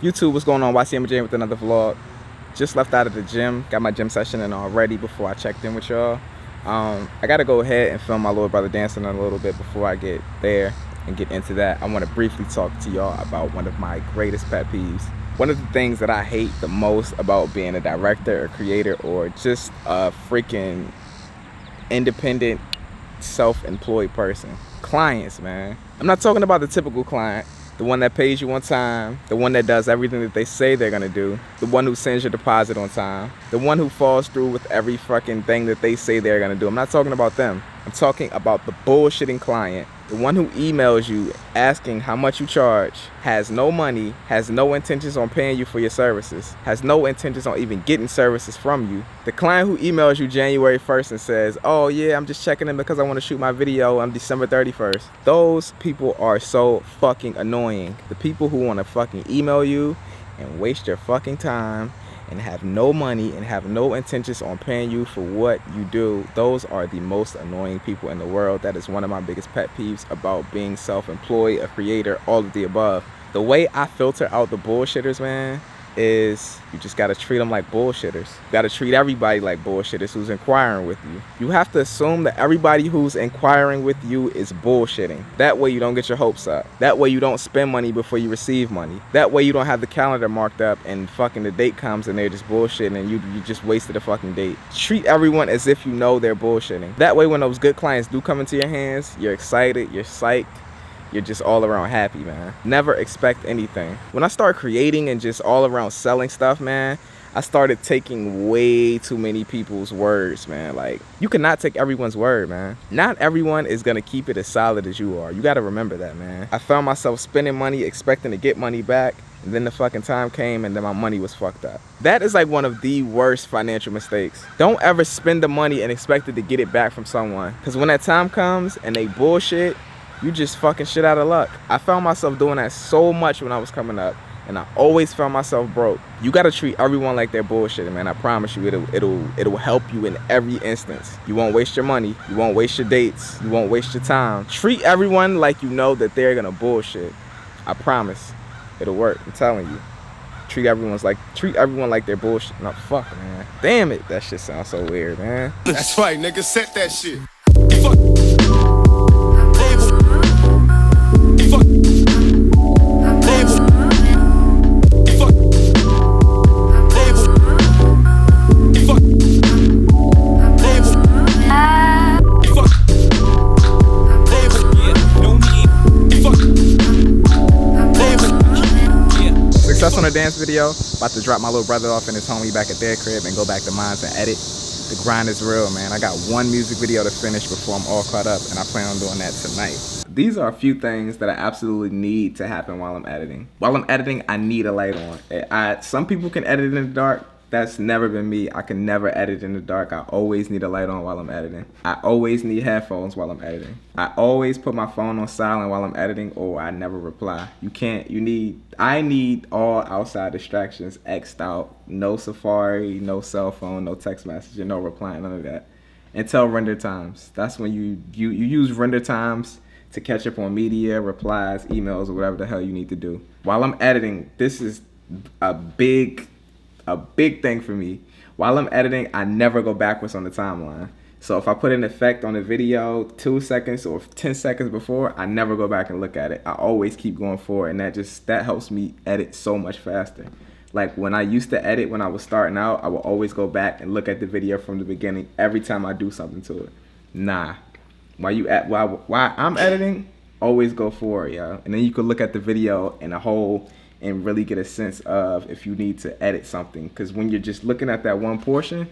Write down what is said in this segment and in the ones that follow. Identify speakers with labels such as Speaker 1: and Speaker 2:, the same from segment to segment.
Speaker 1: YouTube, what's going on? YCImaging with another vlog. Just left out of the gym, got my gym session in already before I checked in with y'all. I gotta go ahead and film my little brother dancing a little bit before I get there and get into that. I want to briefly talk to y'all about one of my greatest pet peeves. One of the things that I hate the most about being a director or creator or just a freaking independent self-employed person. Clients, man. I'm not talking about the typical client, the one that pays you on time, the one that does everything that they say they're gonna do, the one who sends your deposit on time, the one who falls through with every fucking thing that they say they're gonna do. I'm not talking about them. I'm talking about the bullshitting client, the one who emails you asking how much you charge, has no money, has no intentions on paying you for your services, has no intentions on even getting services from you. The client who emails you January 1st and says, oh yeah, I'm just checking in because I want to shoot my video on December 31st. Those people are so fucking annoying. The people who want to fucking email you and waste your fucking time and have no money and have no intentions on paying you for what you do, those are the most annoying people in the world. That is one of my biggest pet peeves about being self-employed, a creator, all of the above. The way I filter out the bullshitters, man, is you just gotta treat them like bullshitters. You gotta treat everybody like bullshitters who's inquiring with you. You have to assume that everybody who's inquiring with you is bullshitting. That way you don't get your hopes up. That way you don't spend money before you receive money. That way you don't have the calendar marked up and fucking the date comes and they're just bullshitting and you just wasted a fucking date. Treat everyone as if you know they're bullshitting. That way when those good clients do come into your hands, you're excited, you're psyched, you're just all around happy, man. Never expect anything. When I started creating and just all around selling stuff, man, I started taking way too many people's words, man. Like, you cannot take everyone's word, man. Not everyone is gonna keep it as solid as you are. You gotta remember that, man. I found myself spending money, expecting to get money back, and then the fucking time came and then my money was fucked up. That is like one of the worst financial mistakes. Don't ever spend the money and expect to get it back from someone. Because when that time comes and they bullshit, you just fucking shit out of luck. I found myself doing that so much when I was coming up, and I always found myself broke. You gotta treat everyone like they're bullshitting, man. I promise you, it'll help you in every instance. You won't waste your money, you won't waste your dates, you won't waste your time. Treat everyone like you know that they're gonna bullshit. I promise, it'll work. I'm telling you. Treat everyone like they're bullshit. No, fuck, man. Damn it, that shit sounds so weird, man.
Speaker 2: That's right, nigga. Set that shit.
Speaker 1: Success on a dance video. About to drop my little brother off and his homie back at their crib and go back to mine to edit. The grind is real, man. I got one music video to finish before I'm all caught up, and I plan on doing that tonight. These are a few things that I absolutely need to happen while I'm editing. While I'm editing, I need a light on. Some people can edit in the dark. That's never been me. I can never edit in the dark. I always need a light on while I'm editing. I always need headphones while I'm editing. I always put my phone on silent while I'm editing, or I never reply. I need all outside distractions X'd out. No Safari, no cell phone, no text messaging, no replying, none of that. Until render times. That's when you use render times to catch up on media, replies, emails, or whatever the hell you need to do. While I'm editing, this is a big thing for me. While I'm editing, I never go backwards on the timeline. So if I put an effect on a video 2 seconds or 10 seconds before, I never go back and look at it. I always keep going forward, and that helps me edit so much faster. Like when I used to edit when I was starting out, I would always go back and look at the video from the beginning every time I do something to it. Nah. While I'm editing, always go forward, yo. And then you can look at the video in a whole and really get a sense of if you need to edit something. Because when you're just looking at that one portion,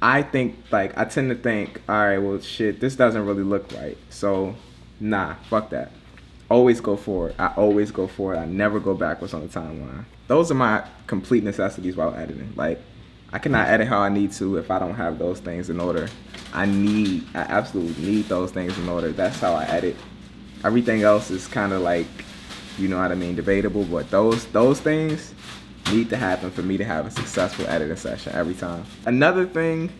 Speaker 1: I tend to think, all right, well, shit, this doesn't really look right. So, nah, fuck that. Always go forward. I always go forward. I never go backwards on the timeline. Those are my complete necessities while editing. Like, I cannot edit how I need to if I don't have those things in order. I absolutely need those things in order. That's how I edit. Everything else is kind of like, you know what I mean, debatable, but those things need to happen for me to have a successful editing session every time. Another thing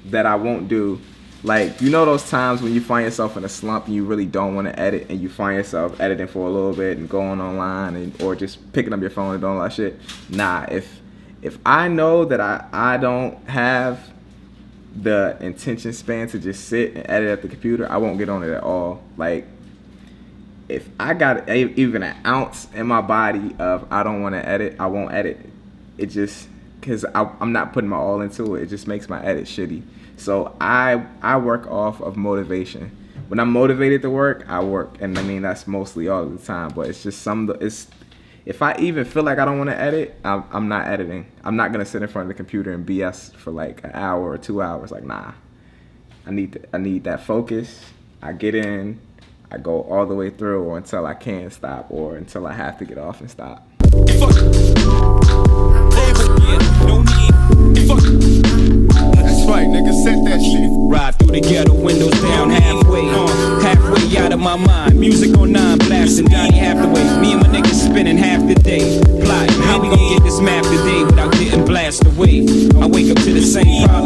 Speaker 1: that I won't do Like, you know those times when you find yourself in a slump and you really don't want to edit, and you find yourself editing for a little bit and going online or just picking up your phone and doing all that shit? Nah, if I know that I don't have the attention span to just sit and edit at the computer, I won't get on it at all. Like, if I got even an ounce in my body of I don't want to edit, I won't edit. It just, because I'm not putting my all into it. It just makes my edit shitty. So I work off of motivation. When I'm motivated to work, I work, and I mean that's mostly all the time. But it's just if I even feel like I don't want to edit, I'm not editing. I'm not gonna sit in front of the computer and BS for like an hour or 2 hours. Like, nah. I need that focus. I get in, I go all the way through, or until I can't stop, or until I have to get off and stop.
Speaker 2: That's right, nigga, set that shit.
Speaker 3: Ride through the ghetto, windows down halfway, halfway out of my mind. Music on 9, blasting Donny Hathaway. Me and my niggas spending half the day plotting how we gon' get this map today without getting blasted away. I wake up to the same problem.